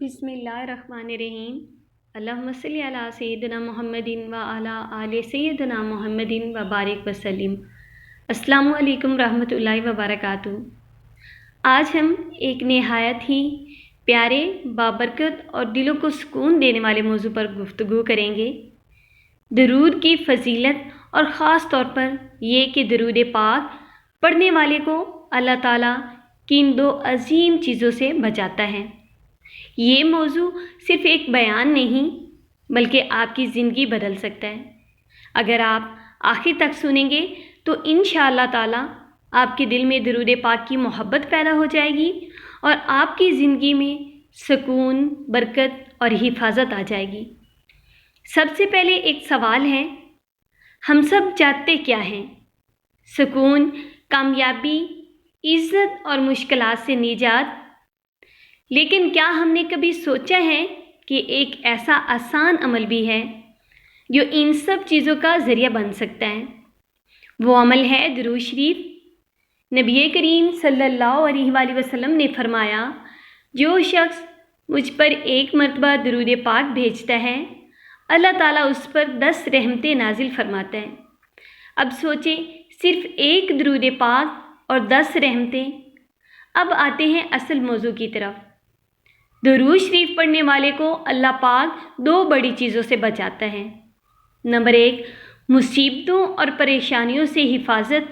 बिस्मिल्लाहिर्रहमानिर्रहीम। अल्लाहुम्मा सल्लि अला सय्यिदिना मुहम्मदिन व अला आले सय्यिदिना मुहम्मदिन व बारिक वसल्लिम। अस्सलामु अलैकुम रहमतुल्लाहि व बरकातुहू। आज हम एक नहायत ही प्यारे, बाबरकत और दिलों को सुकून देने वाले मौजू पर गुफ्तगू करेंगे। दरूद की फजीलत और ख़ास तौर पर ये कि दरूद पाक पढ़ने वाले को अल्लाह ताला किन दो अजीम चीज़ों से बचाता है। ये मौजू सिर्फ़ एक बयान नहीं बल्कि आपकी ज़िंदगी बदल सकता है। अगर आप आखिर तक सुनेंगे तो इंशाअल्लाह ताला आपके दिल में दरूद पाक की मोहब्बत पैदा हो जाएगी और आपकी ज़िंदगी में सुकून, बरकत और हिफाजत आ जाएगी। सबसे पहले एक सवाल है, हम सब चाहते क्या हैं? सुकून, कामयाबी, इज़्ज़त और मुश्किलात से निजात। लेकिन क्या हमने कभी सोचा है कि एक ऐसा आसान अमल भी है जो इन सब चीज़ों का ज़रिया बन सकता है? वो अमल है दुरूद शरीफ। नबी करीम सल्लल्लाहु अलैहि वसल्लम ने फरमाया, जो शख्स मुझ पर एक मरतबा दरूद पाक भेजता है, अल्लाह ताला उस पर 10 रहमतें नाजिल फरमाता है। अब सोचें, सिर्फ़ एक दरूद पाक और 10 रहमतें। अब आते हैं असल मौजू की तरफ। दरूद शरीफ पढ़ने वाले को अल्लाह पाक 2 बड़ी चीज़ों से बचाता है। नंबर 1, मुसीबतों और परेशानियों से हिफाजत।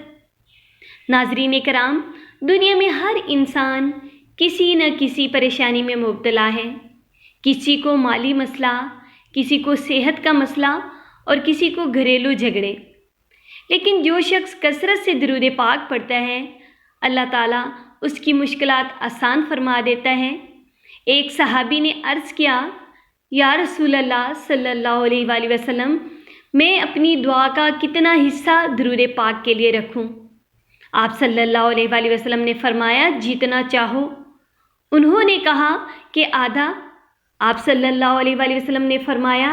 नाज़रीन कराम, दुनिया में हर इंसान किसी न किसी परेशानी में मुब्तला है। किसी को माली मसला, किसी को सेहत का मसला और किसी को घरेलू झगड़े। लेकिन जो शख्स कसरत से दरूद पाक पढ़ता है, अल्लाह ताला उसकी मुश्किलात आसान फरमा देता है। एक सहाबी ने अर्ज़ किया, या रसूल अल्लाह सल्लल्लाहु अलैहि वसल्लम, मैं अपनी दुआ का कितना हिस्सा दरूद पाक के लिए रखूं? आप सल्लल्लाहु अलैहि वसल्लम ने फरमाया, जितना चाहो। उन्होंने कहा कि आधा। आप सल्लल्लाहु अलैहि वसल्लम ने फरमाया,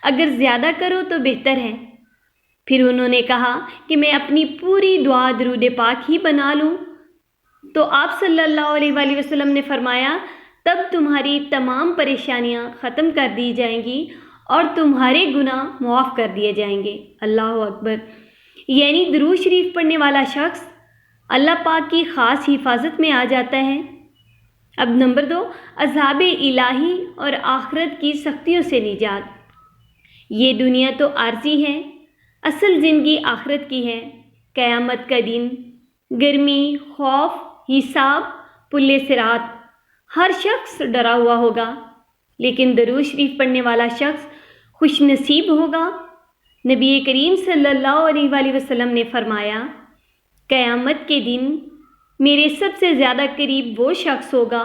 अगर ज़्यादा करो तो बेहतर है। फिर उन्होंने कहा कि मैं अपनी पूरी दुआ दरूद पाक ही बना लूँ। तो आप सल्लल्लाहु अलैहि वसल्लम ने फरमाया, तब तुम्हारी तमाम परेशानियां ख़त्म कर दी जाएंगी और तुम्हारे गुनाह मुआफ़ कर दिए जाएंगे। अल्लाह अकबर। यानी दरूद शरीफ पढ़ने वाला शख्स अल्लाह पाक की ख़ास हिफाजत में आ जाता है। अब नंबर 2, अज़ाब इलाही और आखिरत की सख्तियों से निजात। ये दुनिया तो आर्जी है, असल ज़िंदगी आखिरत की है। क़यामत का दिन, गर्मी, खौफ, हिसाब, पुल्ले सिरात, हर शख्स डरा हुआ होगा। लेकिन दरूद शरीफ पढ़ने वाला शख्स खुश नसीब होगा। नबी करीम सल्लल्लाहु अलैहि वसल्लम ने फरमाया, क़यामत के दिन मेरे सबसे ज़्यादा करीब वो शख्स होगा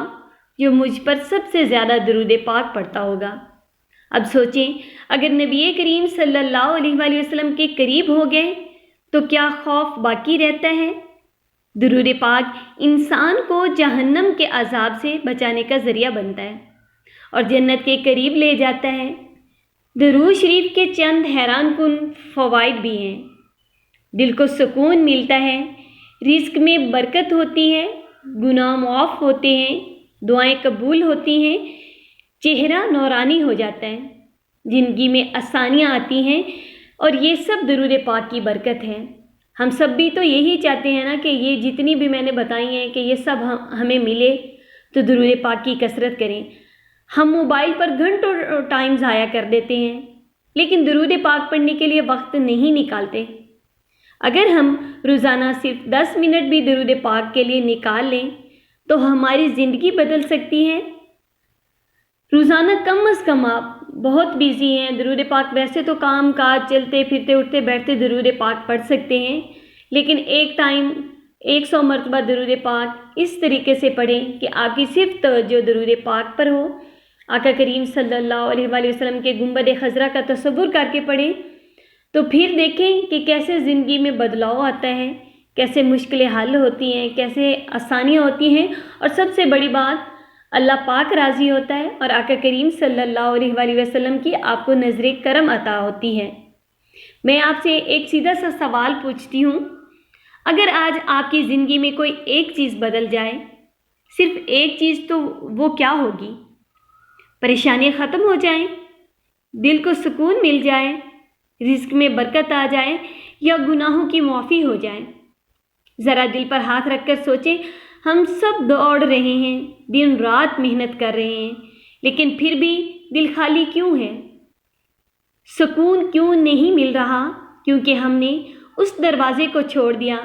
जो मुझ पर सबसे ज़्यादा दरूद पाक पढ़ता होगा। अब सोचें, अगर नबी करीम सल्लल्लाहु अलैहि वसल्लम के करीब हो गए तो क्या खौफ बाकी रहता है? दरूद पाक इंसान को जहन्नम के अजाब से बचाने का ज़रिया बनता है और जन्नत के करीब ले जाता है। दरूद शरीफ के चंद हैरान कुन फ़वाइद भी हैं। दिल को सुकून मिलता है, रिज़्क में बरकत होती है, गुनाह मुआफ़ होते हैं, दुआएं कबूल होती हैं, चेहरा नूरानी हो जाता है, ज़िंदगी में आसानियाँ आती हैं और ये सब दरूद पाक की बरकत है। हम सब भी तो यही चाहते हैं ना कि ये जितनी भी मैंने बताई हैं कि ये सब हमें मिले, तो दरूद पाक की कसरत करें। हम मोबाइल पर घंटों टाइम ज़ाया कर देते हैं, लेकिन दरूद पाक पढ़ने के लिए वक्त नहीं निकालते। अगर हम रोज़ाना सिर्फ 10 मिनट भी दरूद पाक के लिए निकाल लें तो हमारी ज़िंदगी बदल सकती है। रोज़ाना कम अज़ कम, आप बहुत बिज़ी हैं, दरूद पाक वैसे तो काम काज चलते फिरते उठते बैठते दरूद पाक पढ़ सकते हैं, लेकिन एक टाइम 100 मरतबा दरूद पाक इस तरीके से पढ़ें कि आपकी सिर्फ तवज्जो दरूद पाक पर हो। आका करीम सल्लल्लाहु अलैहि वसल्लम के गुंबद खज़रा का तसव्वुर करके पढ़ें तो फिर देखें कि कैसे ज़िंदगी में बदलाव आता है, कैसे मुश्किलें हल होती हैं, कैसे आसानियाँ होती हैं और सबसे बड़ी बात, अल्लाह पाक राज़ी होता है और आका करीम सल्लल्लाहु अलैहि वसल्लम की आपको नज़रे करम अता होती है। मैं आपसे एक सीधा सा सवाल पूछती हूँ, अगर आज आपकी ज़िंदगी में कोई एक चीज़ बदल जाए, सिर्फ एक चीज़, तो वो क्या होगी? परेशानियाँ ख़त्म हो जाएं, दिल को सुकून मिल जाए, रिस्क में बरकत आ जाए या गुनाहों की माफ़ी हो जाए। ज़रा दिल पर हाथ रखकर सोचें, हम सब दौड़ रहे हैं, दिन रात मेहनत कर रहे हैं, लेकिन फिर भी दिल खाली क्यों है? सुकून क्यों नहीं मिल रहा? क्योंकि हमने उस दरवाज़े को छोड़ दिया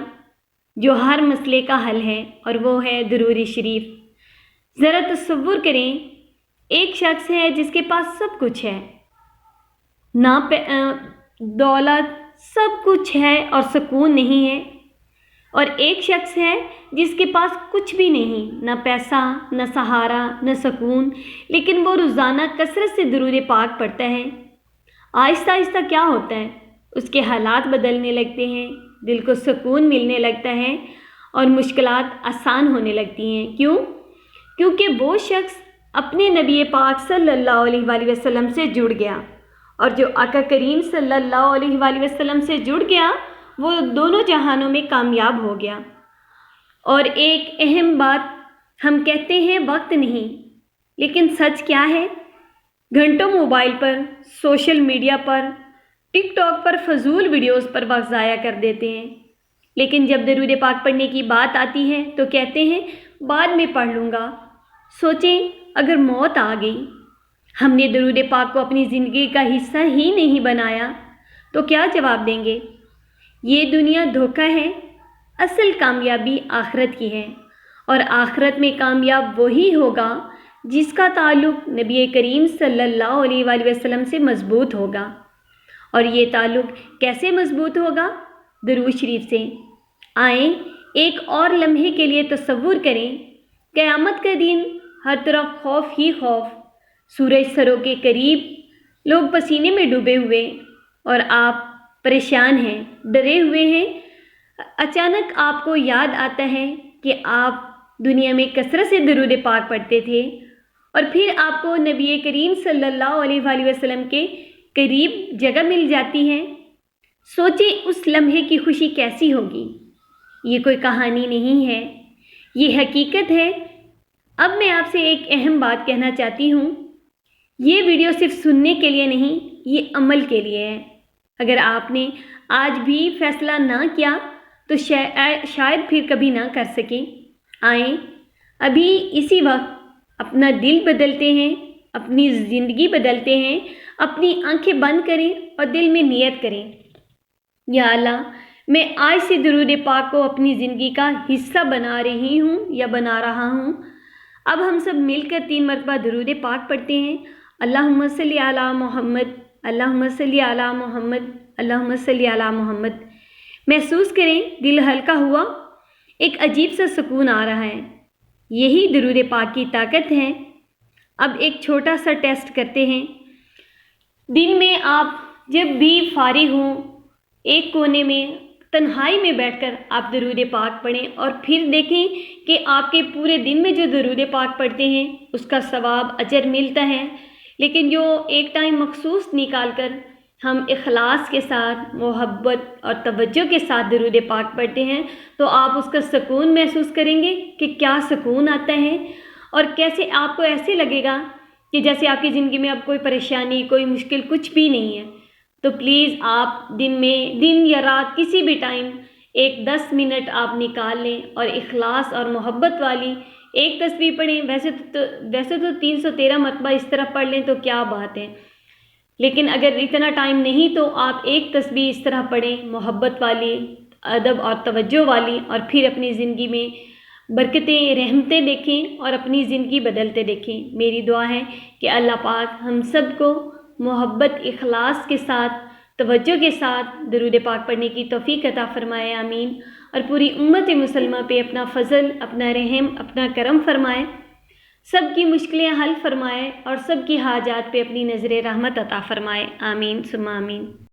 जो हर मसले का हल है, और वो है दुरूद शरीफ। ज़रा तसव्वुर करें, एक शख्स है जिसके पास सब कुछ है, ना दौलत, सब कुछ है और सुकून नहीं है, और एक शख्स है जिसके पास कुछ भी नहीं, ना पैसा, ना सहारा, ना सुकून, लेकिन वो रोज़ाना कसरत से दुरूद पाक पढ़ता है। आहिस्ता आहिस्ता क्या होता है, उसके हालात बदलने लगते हैं, दिल को सुकून मिलने लगता है और मुश्किलात आसान होने लगती हैं। क्यों? क्योंकि वो शख्स अपने नबी पाक सल्लल्लाहु अलैहि वसल्लम से जुड़ गया, और जो आका करीम सल्लल्लाहु अलैहि वसल्लम से जुड़ गया वो दोनों जहानों में कामयाब हो गया। और एक अहम बात, हम कहते हैं वक्त नहीं, लेकिन सच क्या है? घंटों मोबाइल पर, सोशल मीडिया पर, टिकटॉक पर फजूल वीडियोस पर वक्त ज़ाया कर देते हैं, लेकिन जब दरूद पाक पढ़ने की बात आती है तो कहते हैं बाद में पढ़ लूँगा। सोचें, अगर मौत आ गई, हमने दरूद पाक को अपनी ज़िंदगी का हिस्सा ही नहीं बनाया, तो क्या जवाब देंगे? ये दुनिया धोखा है, असल कामयाबी आखिरत की है, और आखिरत में कामयाब वही होगा जिसका ताल्लुक़ नबी करीम सल्लल्लाहु अलैहि वसल्लम से मज़बूत होगा। और ये ताल्लुक़ कैसे मज़बूत होगा? दुरूद शरीफ से। आएँ एक और लम्हे के लिए तसव्वुर करें, क़यामत का दिन, हर तरफ खौफ ही खौफ, सूरज सरों के करीब, लोग पसीने में डूबे हुए, और आप परेशान हैं, डरे हुए हैं। अचानक आपको याद आता है कि आप दुनिया में कसरत से दुरूद पाक पढ़ते थे, और फिर आपको नबी करीम सल्लल्लाहु अलैहि वसल्लम के करीब जगह मिल जाती है। सोचें उस लम्हे की खुशी कैसी होगी। ये कोई कहानी नहीं है, ये हकीकत है। अब मैं आपसे एक अहम बात कहना चाहती हूँ, ये वीडियो सिर्फ सुनने के लिए नहीं, ये अमल के लिए है। अगर आपने आज भी फ़ैसला ना किया तो शायद फिर कभी ना कर सकें। आएँ अभी इसी वक्त अपना दिल बदलते हैं, अपनी ज़िंदगी बदलते हैं, अपनी आंखें बंद करें और दिल में नियत करें, या अल्लाह, मैं आज से दुरूद पाक को अपनी ज़िंदगी का हिस्सा बना रही हूँ या बना रहा हूँ। अब हम सब मिलकर 3 मरतबा दुरूद पाक पढ़ते हैं। अल्लाहुम्मा सल्ली अला मोहम्मद, अल्लाहुम्मा सल्ली अला मोहम्मद, अल्लाहुम्मा सल्ली अला मोहम्मद। महसूस करें दिल हल्का हुआ, एक अजीब सा सुकून आ रहा है। यही दुरूद पाक की ताकत है। अब एक छोटा सा टेस्ट करते हैं। दिन में आप जब भी फारिग हों, एक कोने में तन्हाई में बैठकर आप दुरूद पाक पढ़ें, और फिर देखें कि आपके पूरे दिन में जो दुरूद पाक पढ़ते हैं उसका सवाब अजर मिलता है। लेकिन जो एक टाइम मखसूस निकाल कर हम इखलास के साथ, मोहब्बत और तवज्जो के साथ दुरूद पाक पढ़ते हैं, तो आप उसका सुकून महसूस करेंगे कि क्या सुकून आता है, और कैसे आपको ऐसे लगेगा कि जैसे आपकी ज़िंदगी में अब कोई परेशानी, कोई मुश्किल कुछ भी नहीं है। तो प्लीज़ आप दिन या रात किसी भी टाइम एक 10 मिनट आप निकाल लें और इखलास और मोहब्बत वाली एक तस्बीह पढ़ें। वैसे तो 313 मरतबा इस तरह पढ़ लें तो क्या बात है, लेकिन अगर इतना टाइम नहीं तो आप एक तस्बीह इस तरह पढ़ें, मोहब्बत वाली, अदब और तवज्जो वाली, और फिर अपनी ज़िंदगी में बरकतें, रहमतें देखें और अपनी ज़िंदगी बदलते देखें। मेरी दुआ है कि अल्लाह पाक हम सब को मोहब्बत, इखलास के साथ, तवज्जो के साथ दुरूद पाक पढ़ने की तौफीक अता फरमाए, आमीन। और पूरी उम्मत मुसलमा पे अपना फ़ज़ल, अपना रहम, अपना करम फरमाए, सब की मुश्किलें हल फरमाए और सब की हाजात पे अपनी नज़र रहमत अता फरमाए, आमीन सुम्मा आमीन।